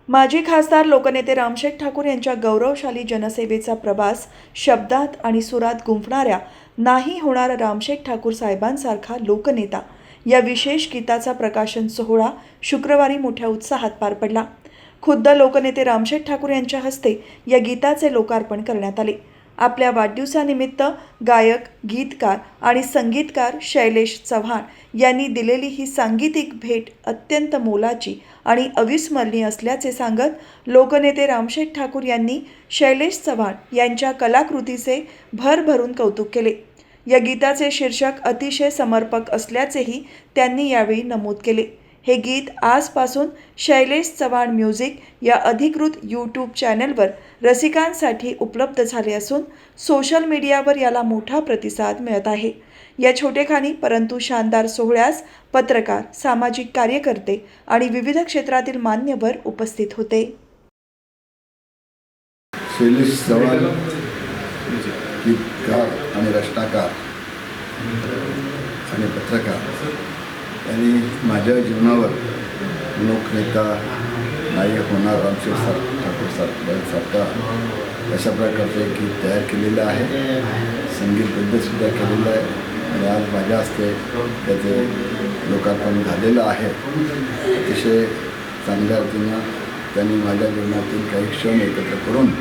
माजी खासदार लोकनेते रामशेठ ठाकूर यांच्या गौरवशाली जनसेवेचा प्रवास शब्दात आणि सुरात गुंफणाऱ्या नाही होणार रामशेठ ठाकूर साहेबांसारखा लोकनेता या विशेष गीताचा प्रकाशन सोहळा शुक्रवारी मोठ्या उत्साहात पार पडला। खुद्द लोकनेते रामशेठ ठाकूर यांच्या हस्ते या गीताचे लोकार्पण करण्यात आले। आपल्या वाढदिवसानिमित्त गायक, गीतकार आणि संगीतकार शैलेश चव्हाण यांनी दिलेली ही सांगीतिक भेट अत्यंत मोलाची आणि अविस्मरणीय असल्याचे सांगत लोकनेते रामशेठ ठाकूर यांनी शैलेश चव्हाण यांच्या कलाकृतीचे भरभरून कौतुक केले। या गीताचे शीर्षक अतिशय समर्पक असल्याचेही त्यांनी यावेळी नमूद केले। हे गीत आजपासून शैलेश चव्हाण म्युझिक या अधिकृत यूट्यूब चॅनलवर रसिकांसाठी उपलब्ध झाले असून सोशल मीडियावर याला मोठा प्रतिसाद मिळत आहे। या छोटेखानी परंतु शानदार सोहळ्यास पत्रकार, सामाजिक कार्यकर्ते आणि विविध क्षेत्रातील मान्यवर उपस्थित होते। शैलेश चव्हाण गीतकार आणि रचनाकार आणि पत्रकार यांनी माझ्या जीवनावर लोकनेता नाही होणार रामशेठ ठाकूर सारखा अशा प्रकारचे गीत तयार केलेलं आहे, संगीतबद्धसुद्धा केलेलं आहे आणि आज माझ्या हस्ते त्याचे लोकार्पण झालेलं आहे। अतिशय चांगल्या रीतीनं त्यांनी माझ्या जीवनातील काही क्षण एकत्र करून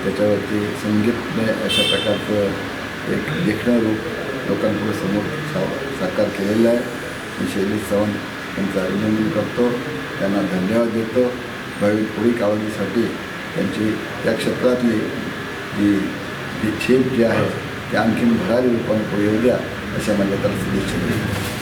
त्याच्यावरती संगीतमय अशा प्रकारचं एक देखणं रूप लोकांपुढे समोर साकार केलेलं आहे। मी शैलेश चव्हाण यांचं अभिनंदन करतो, त्यांना धन्यवाद देतो। पुढील कालावधीसाठी त्यांची त्या क्षेत्रातली जी झेप जी आहे ती आणखीन भरारी रूपाने पुढे येऊ द्या अशा माझ्या तरफ शुभेच्छा.